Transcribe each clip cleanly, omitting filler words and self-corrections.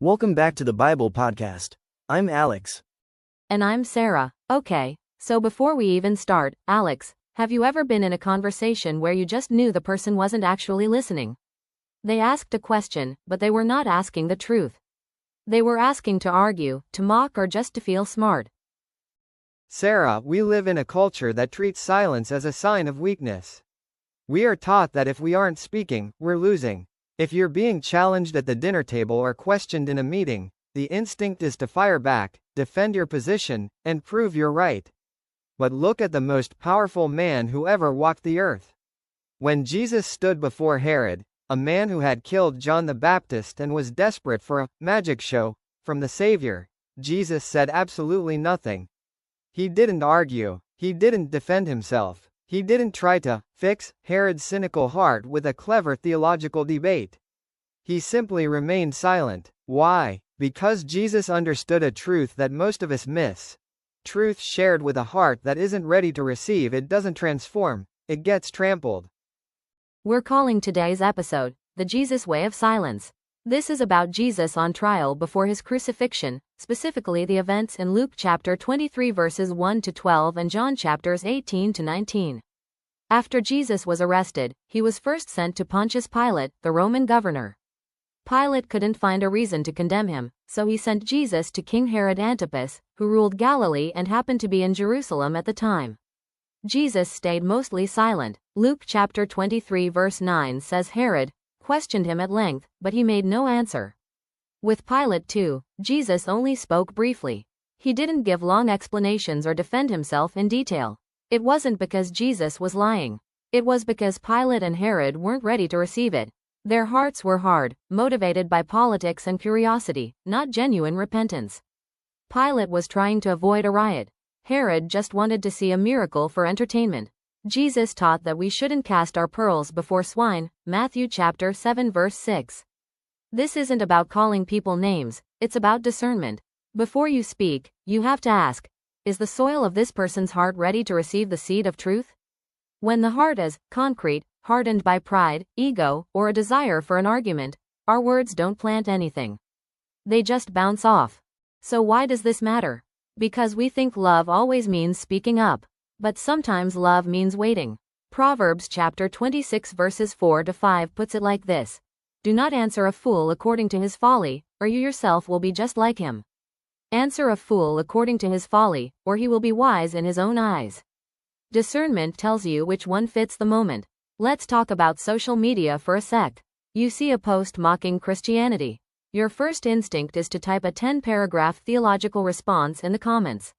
Welcome back to the Bible Podcast. I'm Alex. And I'm Sarah. Okay, so before we even start, Alex, have you ever been in a conversation where you just knew the person wasn't actually listening? They asked a question, but they were not asking the truth. They were asking to argue, to mock, or just to feel smart. Sarah, we live in a culture that treats silence as a sign of weakness. We are taught that if we aren't speaking, we're losing. If you're being challenged at the dinner table or questioned in a meeting, the instinct is to fire back, defend your position, and prove you're right. But look at the most powerful man who ever walked the earth. When Jesus stood before Herod, a man who had killed John the Baptist and was desperate for a magic show from the Savior, Jesus said absolutely nothing. He didn't argue. He didn't defend himself. He didn't try to fix Herod's cynical heart with a clever theological debate. He simply remained silent. Why? Because Jesus understood a truth that most of us miss. Truth shared with a heart that isn't ready to receive it doesn't transform, it gets trampled. We're calling today's episode, The Jesus Way of Silence. This is about Jesus on trial before his crucifixion, specifically the events in Luke chapter 23 verses 1 to 12 and John chapters 18 to 19. After Jesus was arrested, he was first sent to Pontius Pilate, the Roman governor. Pilate couldn't find a reason to condemn him, so he sent Jesus to King Herod Antipas, who ruled Galilee and happened to be in Jerusalem at the time. Jesus stayed mostly silent. Luke chapter 23 verse 9 says Herod questioned him at length, but he made no answer. With Pilate too, Jesus only spoke briefly. He didn't give long explanations or defend himself in detail. It wasn't because Jesus was lying. It was because Pilate and Herod weren't ready to receive it. Their hearts were hard, motivated by politics and curiosity, not genuine repentance. Pilate was trying to avoid a riot. Herod just wanted to see a miracle for entertainment. Jesus taught that we shouldn't cast our pearls before swine, Matthew chapter 7 verse 6. This isn't about calling people names, it's about discernment. Before you speak, you have to ask, is the soil of this person's heart ready to receive the seed of truth? When the heart is concrete, hardened by pride, ego, or a desire for an argument, our words don't plant anything. They just bounce off. So why does this matter? Because we think love always means speaking up. But sometimes love means waiting. Proverbs chapter 26 verses 4 to 5 puts it like this. Do not answer a fool according to his folly, or you yourself will be just like him. Answer a fool according to his folly, or he will be wise in his own eyes. Discernment tells you which one fits the moment. Let's talk about social media for a sec. You see a post mocking Christianity. Your first instinct is to type a 10-paragraph theological response in the comments.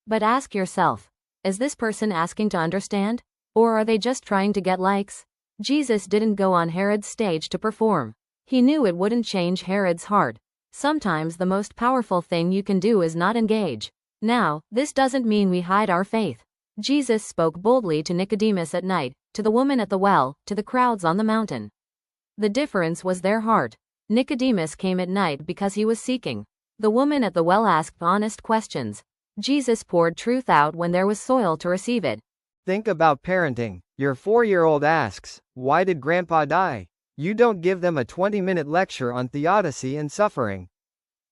But ask yourself, is this person asking to understand? Or are they just trying to get likes? Jesus didn't go on Herod's stage to perform. He knew it wouldn't change Herod's heart. Sometimes the most powerful thing you can do is not engage. Now, this doesn't mean we hide our faith. Jesus spoke boldly to Nicodemus at night, to the woman at the well, to the crowds on the mountain. The difference was their heart. Nicodemus came at night because he was seeking. The woman at the well asked honest questions. Jesus poured truth out when there was soil to receive it. Think about parenting. Your 4-year-old asks, why did Grandpa die? You don't give them a 20-minute lecture on theodicy and suffering.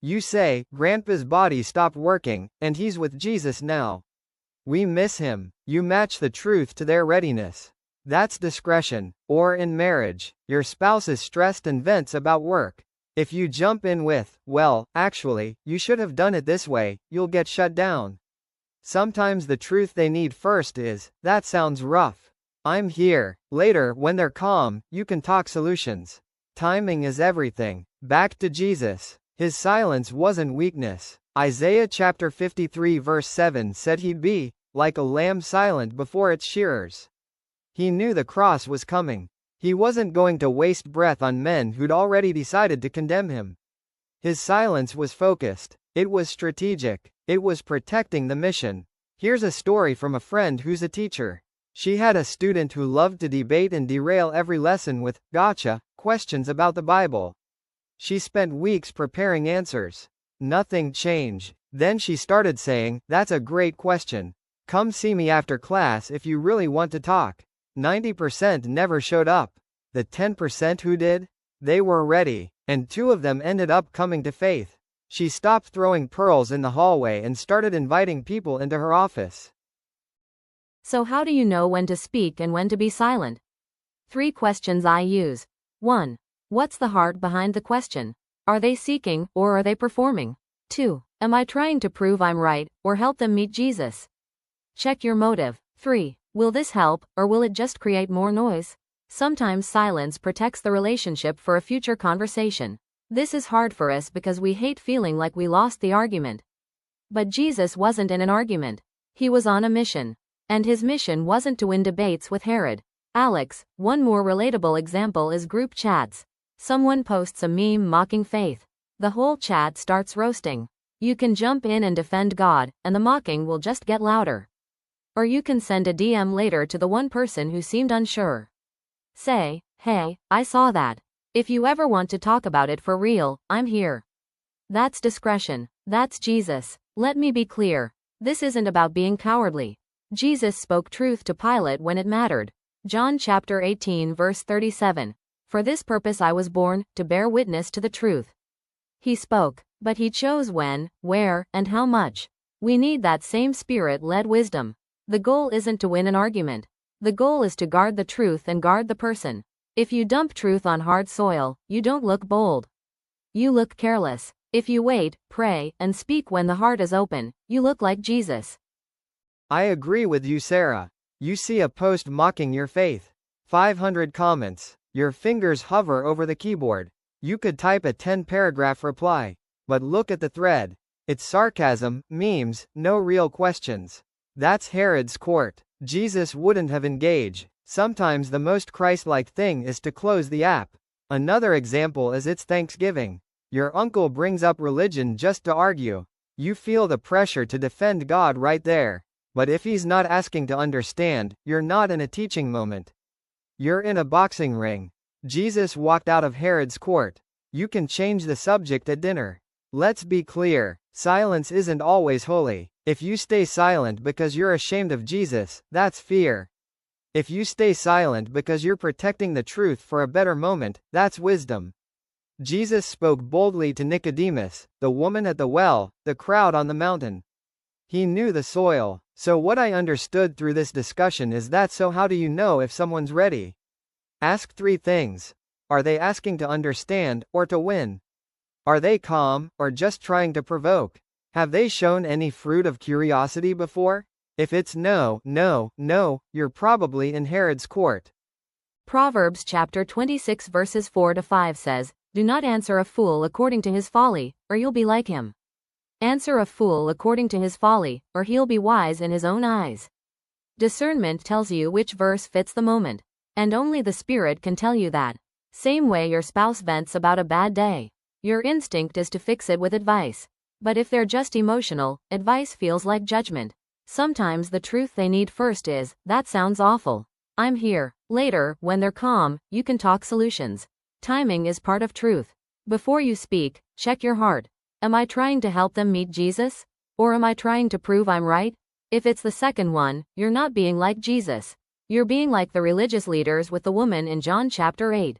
You say, Grandpa's body stopped working, and he's with Jesus now. We miss him. You match the truth to their readiness. That's discretion. Or in marriage, your spouse is stressed and vents about work. If you jump in with, well, actually, you should have done it this way, you'll get shut down. Sometimes the truth they need first is, that sounds rough. I'm here. Later, when they're calm, you can talk solutions. Timing is everything. Back to Jesus. His silence wasn't weakness. Isaiah chapter 53 verse 7 said he'd be like a lamb silent before its shearers. He knew the cross was coming. He wasn't going to waste breath on men who'd already decided to condemn him. His silence was focused. It was strategic. It was protecting the mission. Here's a story from a friend who's a teacher. She had a student who loved to debate and derail every lesson with gotcha questions about the Bible. She spent weeks preparing answers. Nothing changed. Then she started saying, that's a great question. Come see me after class if you really want to talk. 90% never showed up. The 10% who did? They were ready, and 2 of them ended up coming to faith. She stopped throwing pearls in the hallway and started inviting people into her office. So how do you know when to speak and when to be silent? 3 questions I use. 1. What's the heart behind the question? Are they seeking, or are they performing? 2. Am I trying to prove I'm right, or help them meet Jesus? Check your motive. 3. Will this help, or will it just create more noise? Sometimes silence protects the relationship for a future conversation. This is hard for us because we hate feeling like we lost the argument. But Jesus wasn't in an argument. He was on a mission. And his mission wasn't to win debates with Herod. Alex, one more relatable example is group chats. Someone posts a meme mocking faith. The whole chat starts roasting. You can jump in and defend God, and the mocking will just get louder. Or you can send a DM later to the one person who seemed unsure. Say, hey, I saw that. If you ever want to talk about it for real, I'm here. That's discretion. That's Jesus. Let me be clear. This isn't about being cowardly. Jesus spoke truth to Pilate when it mattered. John chapter 18 verse 37. For this purpose I was born, to bear witness to the truth. He spoke, but he chose when, where, and how much. We need that same spirit-led wisdom. The goal isn't to win an argument. The goal is to guard the truth and guard the person. If you dump truth on hard soil, you don't look bold. You look careless. If you wait, pray, and speak when the heart is open, you look like Jesus. I agree with you, Sarah. You see a post mocking your faith. 500 comments. Your fingers hover over the keyboard. You could type a 10-paragraph reply. But look at the thread. It's sarcasm, memes, no real questions. That's Herod's court. Jesus wouldn't have engaged. Sometimes the most Christ-like thing is to close the app. Another example is it's Thanksgiving. Your uncle brings up religion just to argue. You feel the pressure to defend God right there. But if he's not asking to understand, you're not in a teaching moment. You're in a boxing ring. Jesus walked out of Herod's court. You can change the subject at dinner. Let's be clear, silence isn't always holy. If you stay silent because you're ashamed of Jesus, that's fear. If you stay silent because you're protecting the truth for a better moment, that's wisdom. Jesus spoke boldly to Nicodemus, the woman at the well, the crowd on the mountain. He knew the soil. So what I understood through this discussion is that so how do you know if someone's ready? Ask 3 things. Are they asking to understand, or to win? Are they calm, or just trying to provoke? Have they shown any fruit of curiosity before? If it's no, you're probably in Herod's court. Proverbs chapter 26 verses 4-5 says, Do not answer a fool according to his folly, or you'll be like him. Answer a fool according to his folly, or he'll be wise in his own eyes. Discernment tells you which verse fits the moment. And only the Spirit can tell you that. Same way your spouse vents about a bad day. Your instinct is to fix it with advice. But if they're just emotional, advice feels like judgment. Sometimes the truth they need first is, that sounds awful. I'm here. Later, when they're calm, you can talk solutions. Timing is part of truth. Before you speak, check your heart. Am I trying to help them meet Jesus? Or am I trying to prove I'm right? If it's the second one, you're not being like Jesus. You're being like the religious leaders with the woman in John chapter 8.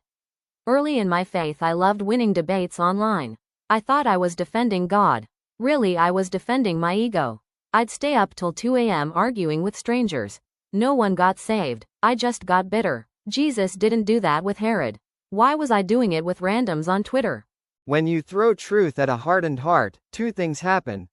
Early in my faith I loved winning debates online. I thought I was defending God. Really I was defending my ego. I'd stay up till 2 a.m. arguing with strangers. No one got saved. I just got bitter. Jesus didn't do that with Herod. Why was I doing it with randoms on Twitter? When you throw truth at a hardened heart, 2 things happen.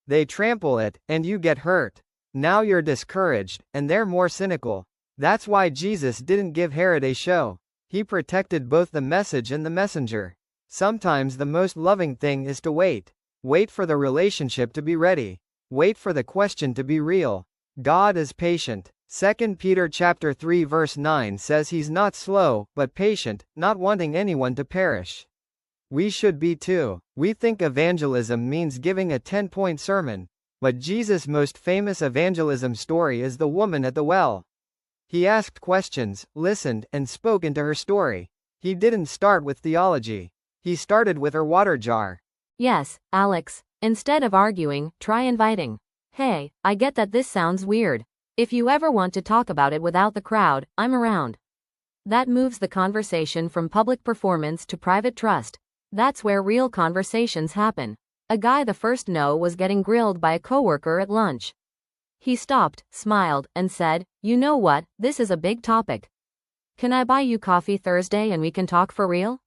They trample it, and you get hurt. Now you're discouraged, and they're more cynical. That's why Jesus didn't give Herod a show. He protected both the message and the messenger. Sometimes the most loving thing is to wait. Wait for the relationship to be ready. Wait for the question to be real. God is patient. 2 Peter chapter 3 verse 9 says he's not slow, but patient, not wanting anyone to perish. We should be too. We think evangelism means giving a 10-point sermon. But Jesus' most famous evangelism story is the woman at the well. He asked questions, listened, and spoke into her story. He didn't start with theology. He started with her water jar. Yes, Alex. Instead of arguing, try inviting. Hey, I get that this sounds weird. If you ever want to talk about it without the crowd, I'm around. That moves the conversation from public performance to private trust. That's where real conversations happen. A guy the first no was getting grilled by a coworker at lunch. He stopped, smiled, and said, "You know what, this is a big topic. Can I buy you coffee Thursday and we can talk for real?"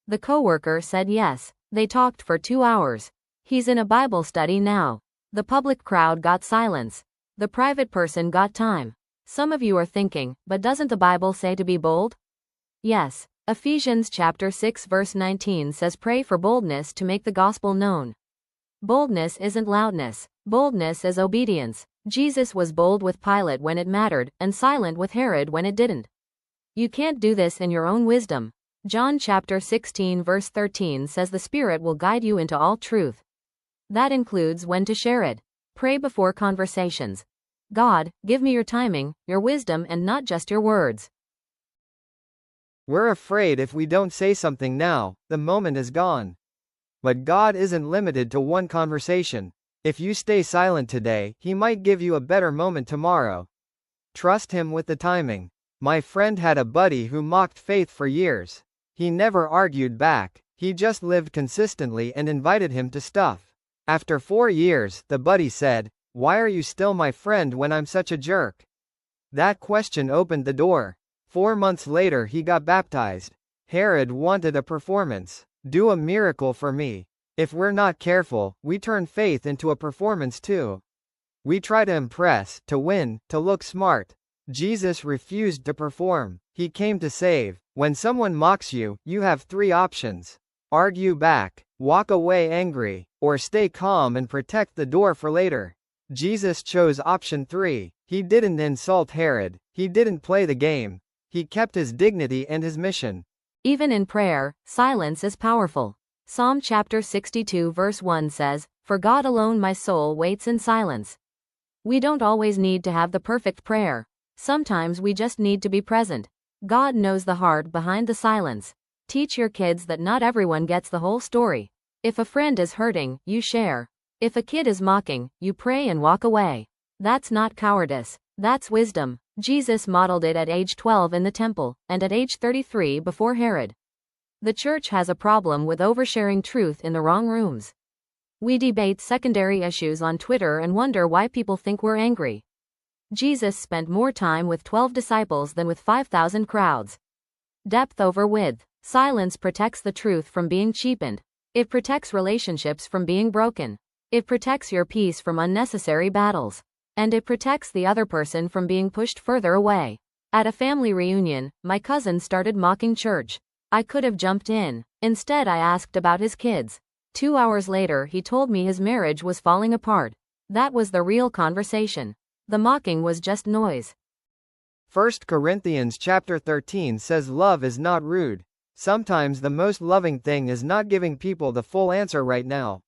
The coworker said yes. They talked for 2 hours. He's in a Bible study now. The public crowd got silence. The private person got time. Some of you are thinking, but doesn't the Bible say to be bold? Yes. Ephesians chapter 6 verse 19 says pray for boldness to make the gospel known. Boldness isn't loudness. Boldness is obedience. Jesus was bold with Pilate when it mattered, and silent with Herod when it didn't. You can't do this in your own wisdom. John chapter 16 verse 13 says the Spirit will guide you into all truth. That includes when to share it. Pray before conversations. God, give me your timing, your wisdom, and not just your words. We're afraid if we don't say something now, the moment is gone. But God isn't limited to one conversation. If you stay silent today, He might give you a better moment tomorrow. Trust Him with the timing. My friend had a buddy who mocked faith for years. He never argued back, he just lived consistently and invited him to stuff. After 4 years, the buddy said, "Why are you still my friend when I'm such a jerk?" That question opened the door. 4 months later he got baptized. Herod wanted a performance. Do a miracle for me. If we're not careful, we turn faith into a performance too. We try to impress, to win, to look smart. Jesus refused to perform. He came to save. When someone mocks you, you have 3 options. Argue back, walk away angry, or stay calm and protect the door for later. Jesus chose option 3. He didn't insult Herod. He didn't play the game. He kept his dignity and his mission. Even in prayer, silence is powerful. Psalm chapter 62 verse 1 says, "For God alone my soul waits in silence." We don't always need to have the perfect prayer. Sometimes we just need to be present. God knows the heart behind the silence. Teach your kids that not everyone gets the whole story. If a friend is hurting, you share. If a kid is mocking, you pray and walk away. That's not cowardice. That's wisdom. Jesus modeled it at age 12 in the temple, and at age 33 before Herod. The church has a problem with oversharing truth in the wrong rooms. We debate secondary issues on Twitter and wonder why people think we're angry. Jesus spent more time with 12 disciples than with 5,000 crowds. Depth over width. Silence protects the truth from being cheapened. It protects relationships from being broken. It protects your peace from unnecessary battles. And it protects the other person from being pushed further away. At a family reunion, my cousin started mocking church. I could have jumped in. Instead, I asked about his kids. 2 hours later, he told me his marriage was falling apart. That was the real conversation. The mocking was just noise. 1 Corinthians chapter 13 says love is not rude. Sometimes the most loving thing is not giving people the full answer right now.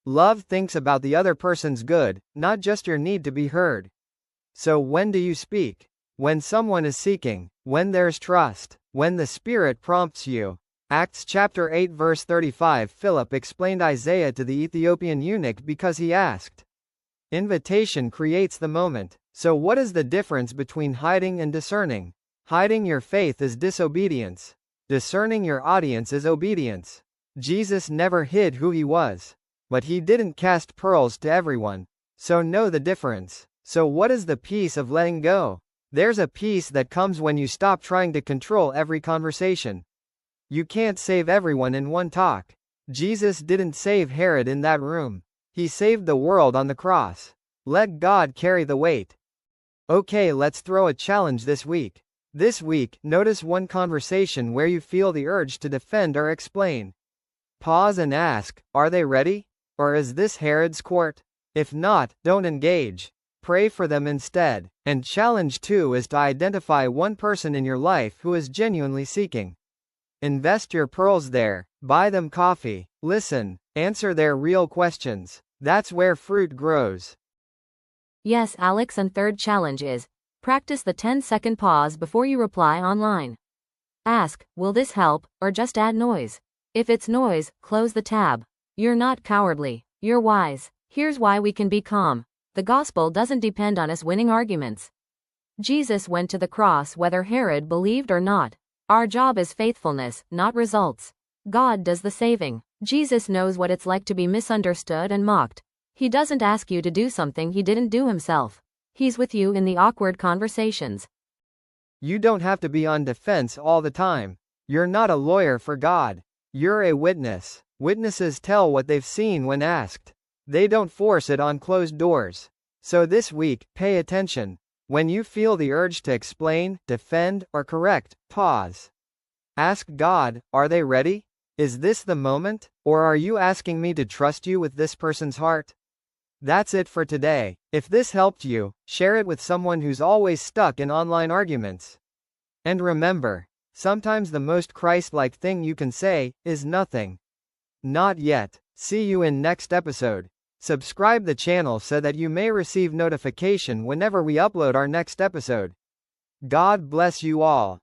Love thinks about the other person's good, not just your need to be heard. So when do you speak? When someone is seeking, when there's trust, when the Spirit prompts you. Acts chapter 8 verse 35. Philip explained Isaiah to the Ethiopian eunuch because he asked. Invitation creates the moment. So what is the difference between hiding and discerning? Hiding your faith is disobedience. Discerning your audience is obedience. Jesus never hid who he was. But he didn't cast pearls to everyone. So know the difference. So what is the peace of letting go? There's a peace that comes when you stop trying to control every conversation. You can't save everyone in one talk. Jesus didn't save Herod in that room. He saved the world on the cross. Let God carry the weight. Okay, let's throw a challenge this week. This week, notice one conversation where you feel the urge to defend or explain. Pause and ask, are they ready? Or is this Herod's court? If not, don't engage. Pray for them instead. And challenge 2 is to identify one person in your life who is genuinely seeking. Invest your pearls there. Buy them coffee. Listen. Answer their real questions. That's where fruit grows. Yes, Alex, and third challenge is, practice the 10-second pause before you reply online. Ask, will this help, or just add noise? If it's noise, close the tab. You're not cowardly. You're wise. Here's why we can be calm. The gospel doesn't depend on us winning arguments. Jesus went to the cross whether Herod believed or not. Our job is faithfulness, not results. God does the saving. Jesus knows what it's like to be misunderstood and mocked. He doesn't ask you to do something he didn't do himself. He's with you in the awkward conversations. You don't have to be on defense all the time. You're not a lawyer for God. You're a witness. Witnesses tell what they've seen when asked. They don't force it on closed doors. So this week, pay attention. When you feel the urge to explain, defend, or correct, pause. Ask God, are they ready? Is this the moment? Or are you asking me to trust you with this person's heart? That's it for today. If this helped you, share it with someone who's always stuck in online arguments. And remember, sometimes the most Christ-like thing you can say is nothing. Not yet. See you in next episode. Subscribe the channel so that you may receive notification whenever we upload our next episode. God bless you all.